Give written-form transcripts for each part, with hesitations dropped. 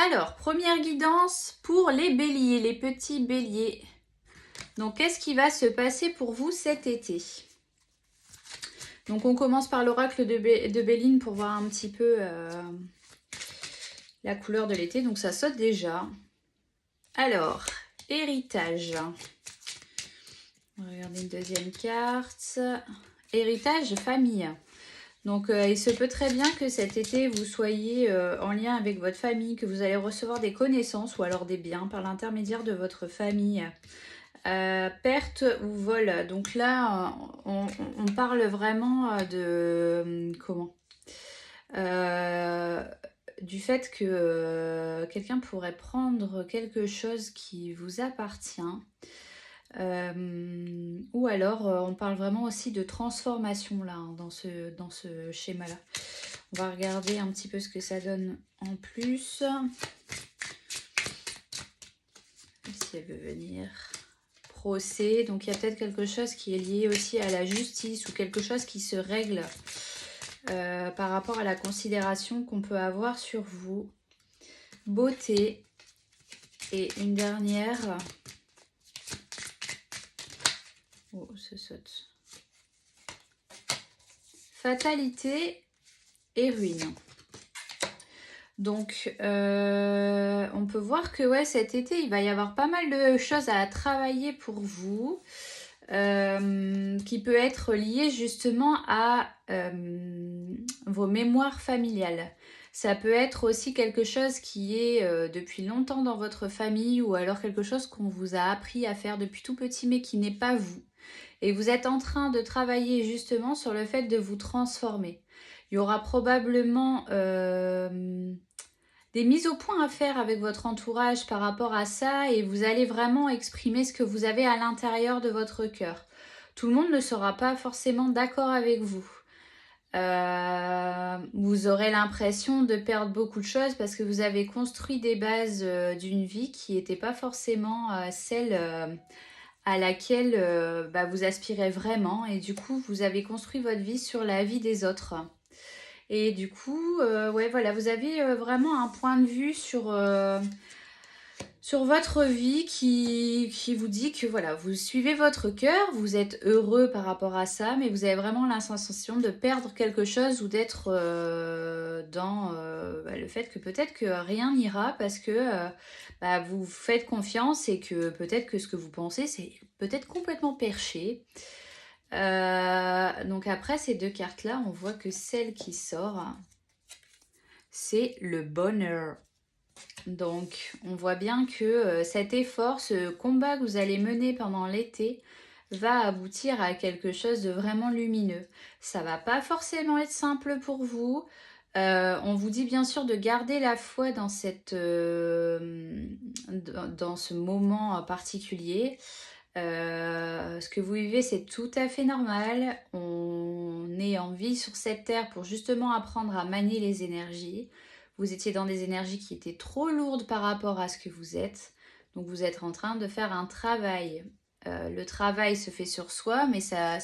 Alors, première guidance pour les béliers, les petits béliers. Donc, qu'est-ce qui va se passer pour vous cet été? Donc, on commence par l'oracle de Béline pour voir un petit peu la couleur de l'été. Donc, ça saute déjà. Alors, héritage. On va regarder une deuxième carte. Héritage, famille. Donc, il se peut très bien que cet été, vous soyez en lien avec votre famille, que vous allez recevoir des connaissances ou alors des biens par l'intermédiaire de votre famille. Perte ou vol. Donc là, on parle vraiment de... comment du fait que quelqu'un pourrait prendre quelque chose qui vous appartient. Ou alors on parle vraiment aussi de transformation là, hein, dans ce schéma là. On va regarder un petit peu ce que ça donne en plus, si elle veut venir. Procès, donc il y a peut-être quelque chose qui est lié aussi à la justice ou quelque chose qui se règle par rapport à la considération qu'on peut avoir sur vous. Beauté, et une dernière. Oh, ça saute. Fatalité et ruine. Donc, on peut voir que ouais, cet été, il va y avoir pas mal de choses à travailler pour vous, qui peut être lié justement à vos mémoires familiales. Ça peut être aussi quelque chose qui est depuis longtemps dans votre famille ou alors quelque chose qu'on vous a appris à faire depuis tout petit mais qui n'est pas vous. Et vous êtes en train de travailler justement sur le fait de vous transformer. Il y aura probablement des mises au point à faire avec votre entourage par rapport à ça et vous allez vraiment exprimer ce que vous avez à l'intérieur de votre cœur. Tout le monde ne sera pas forcément d'accord avec vous. Vous aurez l'impression de perdre beaucoup de choses parce que vous avez construit des bases d'une vie qui n'étaient pas forcément celles à laquelle vous aspirez vraiment et du coup vous avez construit votre vie sur la vie des autres. Et du coup, ouais, voilà, vous avez vraiment un point de vue sur votre vie qui vous dit que voilà, vous suivez votre cœur, vous êtes heureux par rapport à ça, mais vous avez vraiment la sensation de perdre quelque chose ou d'être dans le fait que peut-être que rien n'ira parce que vous faites confiance et que peut-être que ce que vous pensez, c'est peut-être complètement perché. Donc après ces deux cartes-là, on voit que celle qui sort, c'est le bonheur. Donc on voit bien que cet effort, ce combat que vous allez mener pendant l'été, va aboutir à quelque chose de vraiment lumineux. Ça va pas forcément être simple pour vous. On vous dit bien sûr de garder la foi dans dans ce moment particulier. Ce que vous vivez, c'est tout à fait normal. On est en vie sur cette terre pour justement apprendre à manier les énergies. Vous étiez dans des énergies qui étaient trop lourdes par rapport à ce que vous êtes. Donc vous êtes en train de faire un travail. Le travail se fait sur soi, mais ça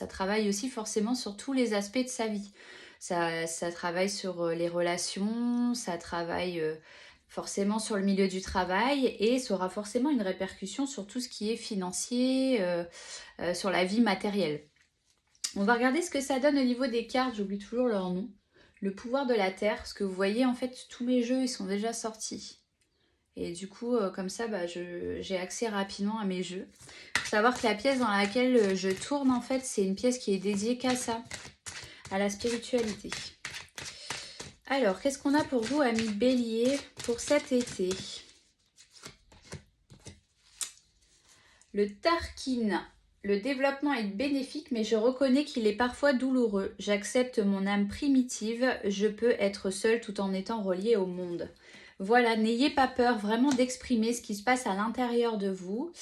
travaille aussi forcément sur tous les aspects de sa vie. Ça travaille sur les relations, ça travaille forcément sur le milieu du travail et ça aura forcément une répercussion sur tout ce qui est financier, sur la vie matérielle. On va regarder ce que ça donne au niveau des cartes, j'oublie toujours leur nom. Le pouvoir de la terre, parce que vous voyez en fait tous mes jeux ils sont déjà sortis. Et du coup comme ça j'ai accès rapidement à mes jeux. Il faut savoir que la pièce dans laquelle je tourne en fait c'est une pièce qui est dédiée qu'à ça, à la spiritualité. Alors, qu'est-ce qu'on a pour vous, amis béliers, pour cet été? Le Tarkin. Le développement est bénéfique, mais je reconnais qu'il est parfois douloureux. J'accepte mon âme primitive. Je peux être seule tout en étant reliée au monde. Voilà, n'ayez pas peur vraiment d'exprimer ce qui se passe à l'intérieur de vous.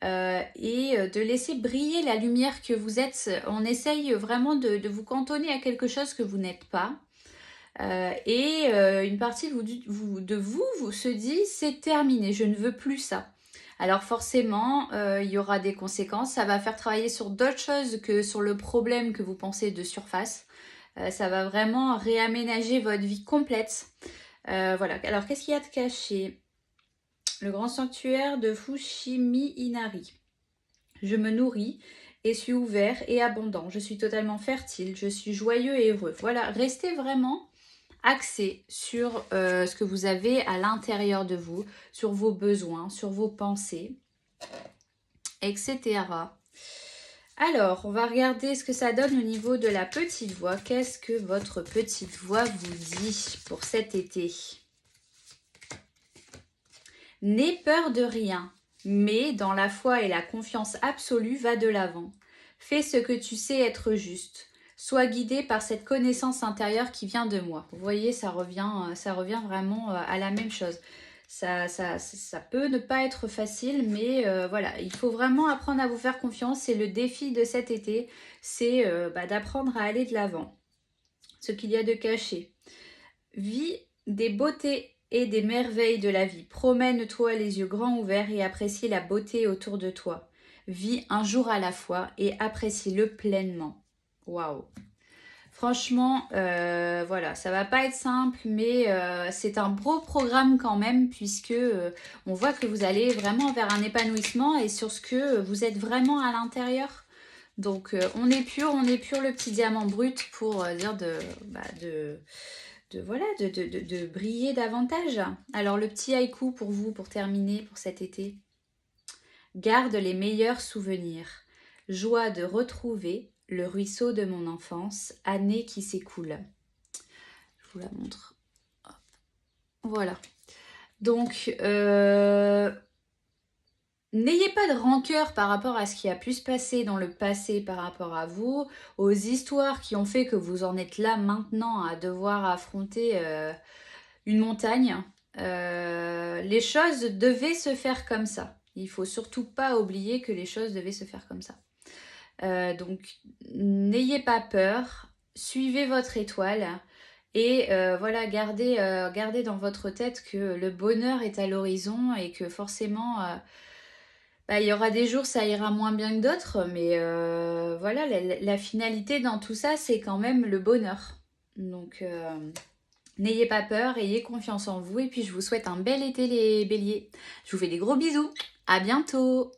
Et de laisser briller la lumière que vous êtes. On essaye vraiment de vous cantonner à quelque chose que vous n'êtes pas. Une partie de vous se dit c'est terminé, je ne veux plus ça. Alors forcément, il y aura des conséquences. Ça va faire travailler sur d'autres choses que sur le problème que vous pensez de surface. Ça va vraiment réaménager votre vie complète. Voilà, alors qu'est-ce qu'il y a de caché? Le grand sanctuaire de Fushimi Inari. Je me nourris et suis ouvert et abondant. Je suis totalement fertile, je suis joyeux et heureux. Voilà, restez vraiment axé sur ce que vous avez à l'intérieur de vous, sur vos besoins, sur vos pensées, etc. Alors, on va regarder ce que ça donne au niveau de la petite voix. Qu'est-ce que votre petite voix vous dit pour cet été? N'aie peur de rien, mais dans la foi et la confiance absolue, va de l'avant. Fais ce que tu sais être juste. Sois guidé par cette connaissance intérieure qui vient de moi. Vous voyez, ça revient vraiment à la même chose. Ça peut ne pas être facile, mais voilà, il faut vraiment apprendre à vous faire confiance. C'est le défi de cet été, c'est d'apprendre à aller de l'avant. Ce qu'il y a de caché. Vis des beautés et des merveilles de la vie. Promène-toi les yeux grands ouverts et apprécie la beauté autour de toi. Vis un jour à la fois et apprécie-le pleinement. Waouh! Franchement, voilà, ça va pas être simple, mais c'est un beau programme quand même, puisque on voit que vous allez vraiment vers un épanouissement et sur ce que vous êtes vraiment à l'intérieur. Donc on est pur le petit diamant brut pour dire de briller davantage. Alors le petit haïku pour vous, pour terminer pour cet été. Garde les meilleurs souvenirs. Joie de retrouver le ruisseau de mon enfance, année qui s'écoule. Je vous la montre. Hop. Voilà. Donc, n'ayez pas de rancœur par rapport à ce qui a pu se passer dans le passé par rapport à vous, aux histoires qui ont fait que vous en êtes là maintenant à devoir affronter une montagne. Les choses devaient se faire comme ça. Il faut surtout pas oublier que les choses devaient se faire comme ça. Donc, n'ayez pas peur, suivez votre étoile et voilà, gardez dans votre tête que le bonheur est à l'horizon et que forcément, il y aura des jours ça ira moins bien que d'autres, mais voilà, la finalité dans tout ça, c'est quand même le bonheur. Donc, n'ayez pas peur, ayez confiance en vous et puis je vous souhaite un bel été les béliers. Je vous fais des gros bisous, à bientôt!